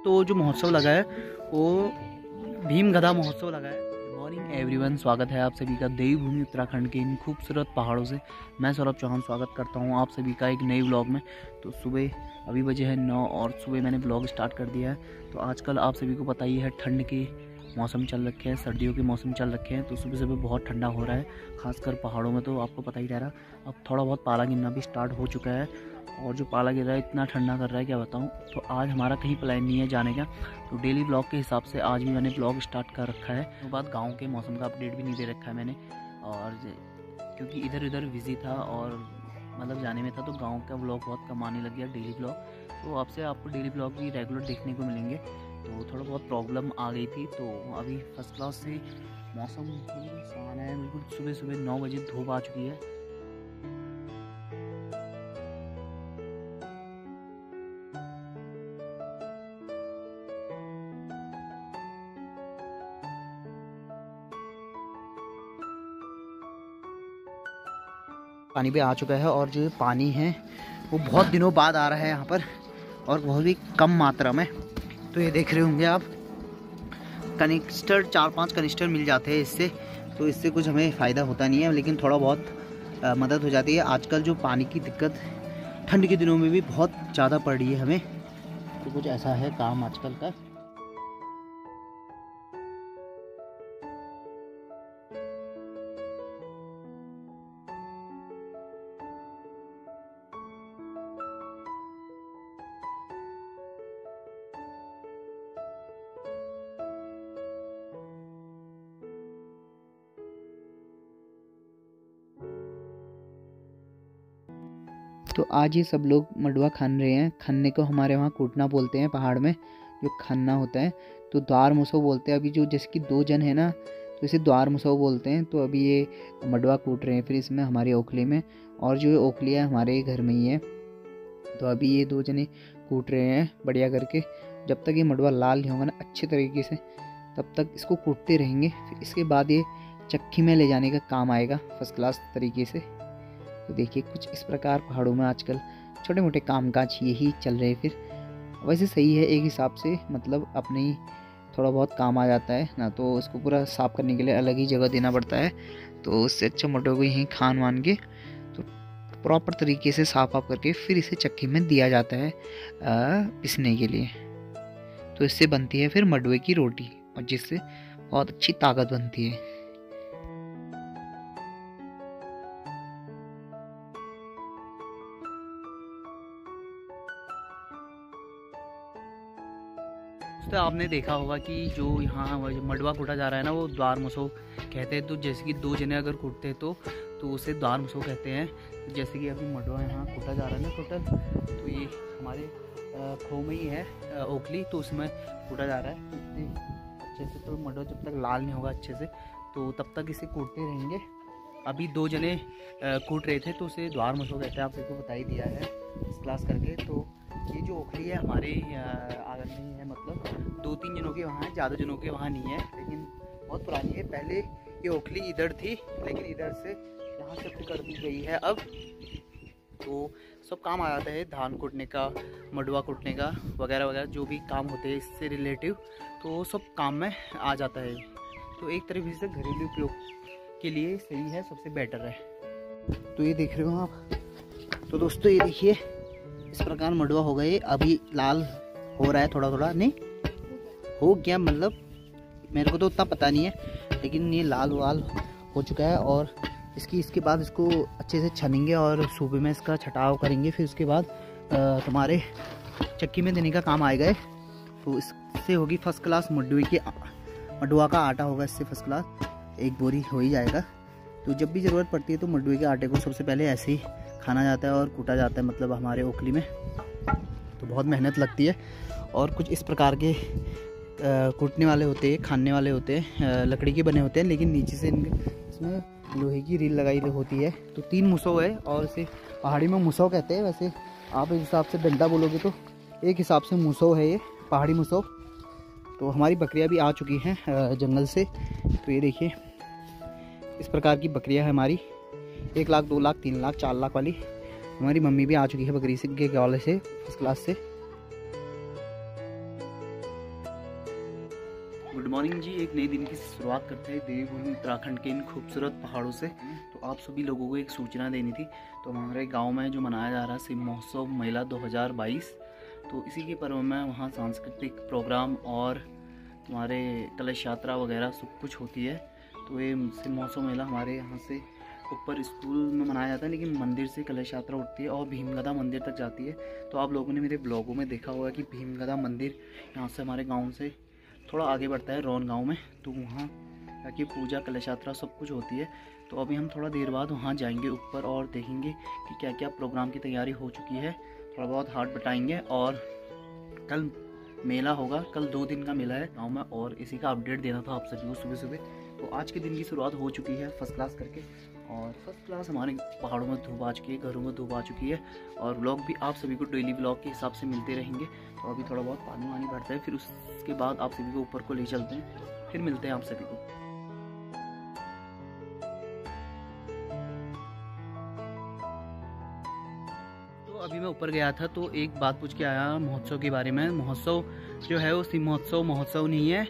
तो जो महोत्सव लगा है वो भीम गधा महोत्सव लगा है। गुड मॉर्निंग एवरीवन, स्वागत है आप सभी का देवभूमि उत्तराखंड के इन खूबसूरत पहाड़ों से। मैं सौरभ चौहान स्वागत करता हूं आप सभी का एक नए व्लॉग में। तो सुबह अभी बजे है 9 और सुबह मैंने व्लॉग स्टार्ट कर दिया है। तो आजकल आप सभी को पता ही है ठंड के मौसम चल रखे हैं, सर्दियों के मौसम चल रखे हैं। तो सुबह सुबह बहुत ठंडा हो रहा है, खासकर पहाड़ों में। तो आपको पता ही रह रहा, अब थोड़ा बहुत पाला गिरना भी स्टार्ट हो चुका है और जो पाला गिर रहा है इतना ठंडा कर रहा है क्या बताऊं। तो आज हमारा कहीं प्लान नहीं है जाने का, तो डेली ब्लॉग के हिसाब से आज भी मैंने ब्लॉग स्टार्ट कर रखा है। तो बाद गांव के मौसम का अपडेट भी नहीं दे रखा है मैंने, और क्योंकि इधर उधर बिजी था और मतलब जाने में था, तो गांव का ब्लॉग बहुत कम आने लग गया डेली ब्लॉग। तो आपसे आपको डेली ब्लॉग भी रेगुलर देखने को मिलेंगे। तो थोड़ा बहुत प्रॉब्लम आ गई थी, तो अभी फर्स्ट क्लास से मौसम बिल्कुल सुहाना है। बिल्कुल सुबह सुबह 9 बजे धूप आ चुकी है। पानी भी आ चुका है और जो पानी है वो बहुत दिनों बाद आ रहा है यहाँ पर, और बहुत ही कम मात्रा में। तो ये देख रहे होंगे आप, कनिस्टर 4-5 कनिस्टर मिल जाते हैं इससे। तो इससे कुछ हमें फ़ायदा होता नहीं है, लेकिन थोड़ा बहुत मदद हो जाती है। आजकल जो पानी की दिक्कत ठंड के दिनों में भी बहुत ज़्यादा पड़ रही है हमें, तो कुछ ऐसा है काम आजकल का। तो आज ही सब लोग मडवा खान रहे हैं। खन्ने को हमारे वहाँ कूटना बोलते हैं पहाड़ में, जो खन्ना होता है। तो द्वार मुसो बोलते हैं। अभी जो जैसे कि 2 जन है ना, तो इसे द्वार मुसो बोलते हैं। तो अभी ये मडवा कूट रहे हैं फिर इसमें हमारी ओखली में, और जो ओखली है हमारे घर में ही है। तो अभी ये 2 जने कूट रहे हैं बढ़िया करके। जब तक ये मडवा लाल नहीं होगा ना अच्छे तरीके से, तब तक इसको कूटते रहेंगे। फिर इसके बाद ये चक्की में ले जाने का काम आएगा फर्स्ट क्लास तरीके से। तो देखिए कुछ इस प्रकार पहाड़ों में आजकल छोटे मोटे कामकाज यही चल रहे हैं। फिर वैसे सही है एक हिसाब से, मतलब अपने ही थोड़ा बहुत काम आ जाता है ना। तो इसको पूरा साफ़ करने के लिए अलग ही जगह देना पड़ता है। तो उससे अच्छा मटरों को यहीं खान वान के तो प्रॉपर तरीके से साफ आप करके फिर इसे चक्की में दिया जाता है पिसने के लिए। तो इससे बनती है फिर मडवे की रोटी, और जिससे बहुत अच्छी ताकत बनती है। तो आपने देखा होगा कि जो यहाँ मडवा कूटा जा रहा है ना, वो द्वार मुसो कहते हैं। तो जैसे कि 2 जने अगर कूटते हैं तो उसे द्वार मुसो कहते हैं। जैसे कि अभी मडवा यहाँ कूटा जा रहा है ना टोटल, तो ये हमारे खो में ही है ओखली, तो उसमें कूटा जा रहा है इतने अच्छे से। तो मडवा जब तक लाल नहीं होगा अच्छे से, तो तब तक इसे कूटते रहेंगे। अभी 2 जने कूट रहे थे, तो उसे द्वार मुसो कहते हैं। आप सबको बता ही दिया है इस क्लास करके। तो ये जो ओखली है हमारे आंगन में ही है, मतलब 2-3 जनों के वहाँ है, ज़्यादा जनों के वहाँ नहीं है, लेकिन बहुत पुरानी है। पहले ये ओखली इधर थी, लेकिन इधर से यहाँ शिफ्ट कर दी गई है अब। तो सब काम आ जाता है, धान कूटने का, मडवा कूटने का वगैरह वगैरह, जो भी काम होते हैं इससे रिलेटिव, तो सब काम में आ जाता है। तो एक तरीके से घरेलू उपयोग के लिए सही है, सबसे बेटर है। तो ये देख रहे हो आप। तो दोस्तों ये देखिए इस प्रकार मडवा हो गए। अभी लाल हो रहा है थोड़ा थोड़ा, नहीं हो गया, मतलब मेरे को तो उतना पता नहीं है, लेकिन ये लाल वाल हो चुका है। और इसके बाद इसको अच्छे से छनेंगे और सूबे में इसका छटाव करेंगे। फिर उसके बाद तुम्हारे चक्की में देने का काम आएगा। तो इससे होगी फर्स्ट क्लास मडवा का आटा होगा इससे फर्स्ट क्लास, 1 बोरी हो ही जाएगा। तो जब भी ज़रूरत पड़ती है तो मडवे के आटे को सबसे पहले ऐसे ही खाना जाता है और कूटा जाता है, मतलब हमारे ओखली में। तो बहुत मेहनत लगती है। और कुछ इस प्रकार के कूटने वाले होते हैं, खाने वाले होते हैं, लकड़ी के बने होते हैं, लेकिन नीचे से इसमें लोहे की रील लगाई होती है। तो 3 मुसो है, और इसे पहाड़ी में मुसो कहते हैं। वैसे आप इस हिसाब से डंडा बोलोगे तो एक हिसाब से मुसो है ये, पहाड़ी मुसो। तो हमारी बकरियां भी आ चुकी हैं जंगल से। तो ये देखिए इस प्रकार की बकरियां है हमारी, 1 लाख 2 लाख 3 लाख 4 लाख वाली। हमारी मम्मी भी आ चुकी है बकरी से के ग्वाले से फर्स्ट क्लास से। मॉर्निंग जी। एक नए दिन की शुरुआत करते हैं देवभूमि उत्तराखंड के इन खूबसूरत पहाड़ों से। तो आप सभी लोगों को एक सूचना देनी थी। तो हमारे गांव में जो मनाया जा रहा है शिव महोत्सव मेला 2022, तो इसी के पर्व में वहाँ सांस्कृतिक प्रोग्राम और हमारे कलश यात्रा वगैरह सब कुछ होती है। तो ये शिव महोत्सव मेला हमारे यहाँ से ऊपर स्कूल में मनाया जाता है, लेकिन मंदिर से कलश यात्रा उठती है और भीमगदा मंदिर तक जाती है। तो आप लोगों ने मेरे ब्लॉगों में देखा होगा कि भीमगदा मंदिर यहाँ से हमारे गांव से थोड़ा आगे बढ़ता है रौन गांव में। तो वहाँ जाके पूजा कलश यात्रा सब कुछ होती है। तो अभी हम थोड़ा देर बाद वहाँ जाएंगे ऊपर और देखेंगे कि क्या क्या प्रोग्राम की तैयारी हो चुकी है। थोड़ा बहुत हाथ बटाएंगे और कल मेला होगा। कल 2 दिन का मेला है गाँव में और इसी का अपडेट देना था आप सभी को सुबह सुबह। तो आज के दिन की शुरुआत हो चुकी है फर्स्ट क्लास करके, और फर्स्ट क्लास हमारे पहाड़ों में धूप आ चुकी है, घरों में धूप आ चुकी है। और व्लॉग भी आप सभी को डेली व्लॉग के हिसाब से मिलते रहेंगे। तो अभी थोड़ा बहुत पानी वानी भरता है, फिर उसके बाद आप सभी को ऊपर को ले चलते हैं, फिर मिलते हैं आप सभी को। तो अभी मैं ऊपर गया था तो एक बात पूछ के आया महोत्सव के बारे में। महोत्सव जो है वो शिव महोत्सव नहीं है,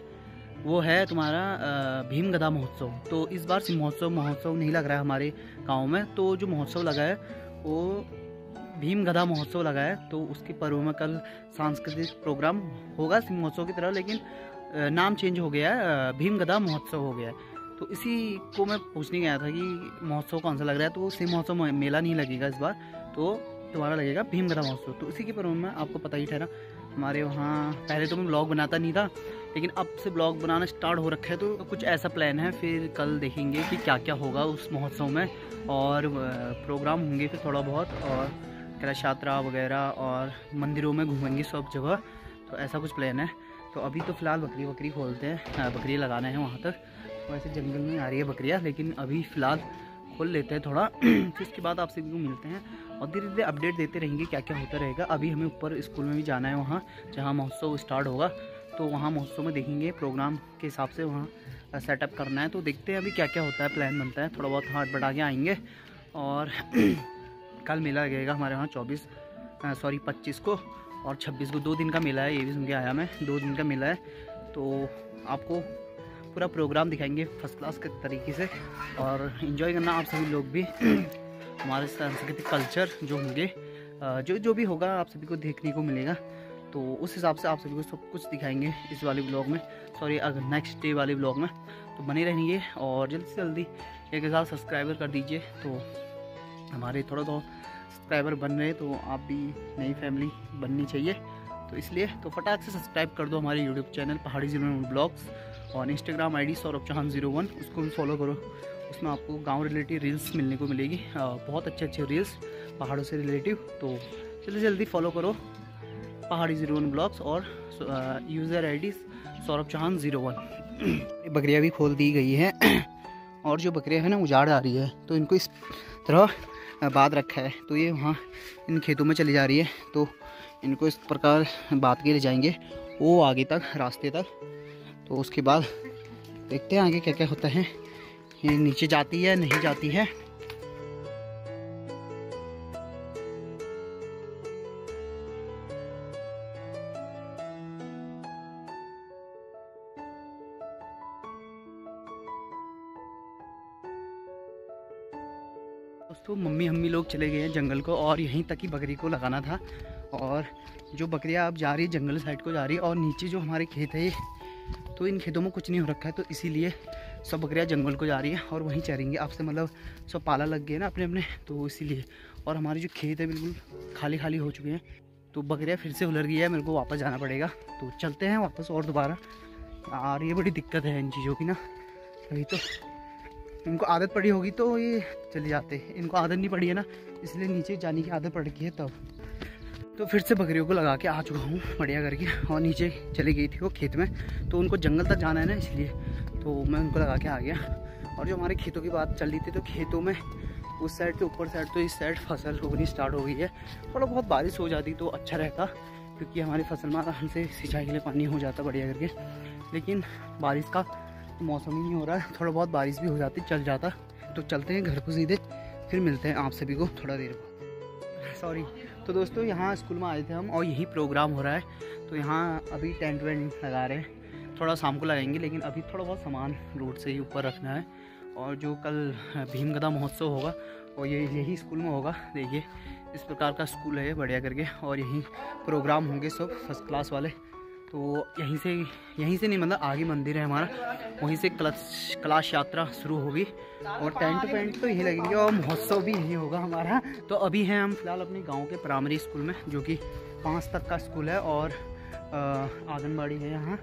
वो है तुम्हारा भीमगदा महोत्सव। तो इस बार शिव महोत्सव नहीं लग रहा है हमारे गांव में। तो जो महोत्सव लगा है वो भीमगदा महोत्सव लगा है। तो उसके पर्व में कल सांस्कृतिक प्रोग्राम होगा शिव महोत्सव की तरह, लेकिन नाम चेंज हो गया है, भीमगदा महोत्सव हो गया है। तो इसी को मैं पूछने गया था कि महोत्सव कौन सा लग रहा है। तो शिव महोत्सव मेला नहीं लगेगा इस बार, तो तुम्हारा लगेगा भीमगदा महोत्सव। तो इसी के पर्व में आपको पता ही ठहरा हमारे वहाँ पहले तो मैं ब्लॉग बनाता नहीं था, लेकिन अब से ब्लॉग बनाना स्टार्ट हो रखा है। तो कुछ ऐसा प्लान है, फिर कल देखेंगे कि क्या क्या होगा उस महोत्सव में। और प्रोग्राम होंगे फिर थोड़ा बहुत, और कलश यात्रा वगैरह और मंदिरों में घूमेंगे सब जगह। तो ऐसा कुछ प्लान है। तो अभी तो फ़िलहाल बकरी खोलते हैं, बकरी लगाना है वहाँ तक। वैसे जंगल में आ रही है बकरियाँ, लेकिन अभी फ़िलहाल खोल लेते हैं थोड़ा, फिर उसके बाद आप सभी को मिलते हैं और धीरे धीरे अपडेट देते रहेंगे क्या क्या होता रहेगा। अभी हमें ऊपर स्कूल में भी जाना है, वहाँ जहाँ महोत्सव स्टार्ट होगा। तो वहाँ महोत्सव में देखेंगे प्रोग्राम के हिसाब से वहाँ सेटअप करना है। तो देखते हैं अभी क्या क्या होता है, प्लान बनता है। थोड़ा बहुत हाथ बढ़ा के आएंगे। और कल मेला लगेगा हमारे वहाँ 25 को और 26 को 2 दिन का मेला है। ये भी सुन के आया मैं, 2 दिन का मेला है। तो आपको पूरा प्रोग्राम दिखाएंगे फर्स्ट क्लास के तरीके से, और इन्जॉय करना आप सभी लोग भी। हमारे सांस्कृतिक कल्चर जो होंगे, जो भी होगा आप सभी को देखने को मिलेगा। तो उस हिसाब से आप सभी को सब कुछ दिखाएंगे इस वाले ब्लॉग में, अगर नेक्स्ट डे वाले ब्लॉग में। तो बने रहेंगे और जल्दी से जल्दी 1000 सब्सक्राइबर कर दीजिए। तो हमारे थोड़ा सब्सक्राइबर बन रहे, तो आप भी नई फैमिली बननी चाहिए। तो इसलिए तो फटाक से सब्सक्राइब कर दो हमारे यूट्यूब चैनल पहाड़ी 01 ब्लॉग्स, और इंस्टाग्राम ID सौरभ चौहान 01, उसको भी फॉलो करो। उसमें आपको गांव रिलेटिव रील्स मिलने को मिलेगी, बहुत अच्छे रील्स पहाड़ों से रिलेटिव। तो जल्दी फॉलो करो पहाड़ी 01 ब्लॉग्स और यूज़र ID सौरभ चौहान 01। बकरियाँ भी खोल दी गई है और जो बकरियाँ हैं ना उजाड़ आ रही है, तो इनको इस तरह बांध रखा है। तो ये वहाँ इन खेतों में चली जा रही है। तो इनको इस प्रकार बांध के ले जाएंगे वो आगे तक, रास्ते तक। तो उसके बाद देखते हैं आगे क्या क्या होता है। ये नीचे जाती है नहीं जाती है। दोस्तों मम्मी लोग चले गए हैं जंगल को, और यहीं तक ही बकरी को लगाना था। और जो बकरियां अब जा रही है जंगल साइड को जा रही है, और नीचे जो हमारे खेत है तो इन खेतों में कुछ नहीं हो रखा है। तो इसीलिए सब बकरियां जंगल को जा रही है और वहीं चरेंगे। आपसे मतलब सब पाला लग गए ना अपने, तो इसीलिए। और हमारे जो खेत है बिल्कुल खाली हो चुके हैं। तो बकरियाँ फिर से उलर गई है, मेरे को वापस जाना पड़ेगा। तो चलते हैं वापस और दोबारा। यार ये बड़ी दिक्कत है इन चीज़ों की ना। अभी तो इनको आदत पड़ी होगी तो ये चले जाते हैं, इनको आदत नहीं पड़ी है ना, इसलिए नीचे जाने की आदत पड़ गई है तब। तो फिर से बकरियों को लगा के आ चुका हूँ बढ़िया करके, और नीचे चली गई थी वो खेत में। तो उनको जंगल तक जाना है ना, इसलिए तो मैं उनको लगा के आ गया। और जो हमारे खेतों की बात चल रही थी, तो खेतों में उस साइड से ऊपर साइड तो इस साइड फसल उगनी स्टार्ट हो गई है। थोड़ा बहुत बारिश हो जाती तो अच्छा रहता, क्योंकि हमारी फसल में आराम से सिंचाई के लिए पानी हो जाता बढ़िया करके। लेकिन बारिश का मौसम ही नहीं हो रहा है, थोड़ा बहुत बारिश भी हो जाती चल जाता। तो चलते हैं घर को सीधे, फिर मिलते हैं आप सभी को थोड़ा देर बाद। सॉरी। तो दोस्तों यहाँ स्कूल में आए थे हम और यही प्रोग्राम हो रहा है। तो यहाँ अभी टेंट वेंट लगा रहे हैं, थोड़ा शाम को लगाएंगे, लेकिन अभी थोड़ा बहुत सामान रोड से ही ऊपर रखना है। और जो कल भीमगदा महोत्सव होगा और यही स्कूल में होगा। देखिए इस प्रकार का स्कूल है बढ़िया करके, और यहीं प्रोग्राम होंगे सब फर्स्ट क्लास वाले। तो यहीं से नहीं, मतलब आगे मंदिर है हमारा, वहीं से कलश यात्रा शुरू होगी और टेंट तो यही लगेंगे और महोत्सव भी यही होगा हमारा। तो अभी हैं हम फिलहाल अपने गांव के प्राइमरी स्कूल में, जो कि 5 तक का स्कूल है और आंगनबाड़ी है यहाँ।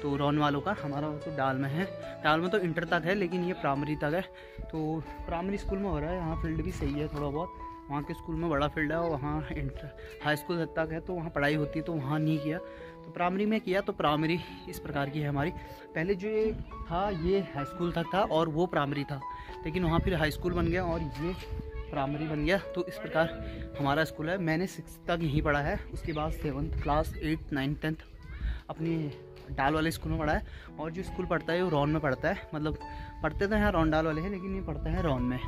तो रौन वालों का, हमारा तो डाल में है, डाल में तो इंटर तक है, लेकिन ये प्राइमरी तक है। तो प्राइमरी स्कूल में हो रहा है, यहाँ फील्ड भी सही है थोड़ा बहुत। वहाँ के स्कूल में बड़ा फील्ड है और वहाँ इंटर हाई स्कूल तक है, तो वहाँ पढ़ाई होती है, तो वहाँ नहीं किया, तो प्राइमरी में किया। तो प्राइमरी इस प्रकार की है हमारी। पहले जो ये था ये हाई स्कूल तक था और वो प्राइमरी था, लेकिन वहाँ फिर हाई स्कूल बन गया और ये प्राइमरी बन गया। तो इस प्रकार हमारा स्कूल है। मैंने 6 तक यहीं पढ़ा है, उसके बाद 7th class 8th 9th 10th अपनी डाल वाले स्कूल में पढ़ा है। और जो स्कूल पढ़ता है वो रौन में पढ़ता है, मतलब पढ़ते तो यहाँ रौन डाल वाले हैं, लेकिन ये पढ़ता है रौन में।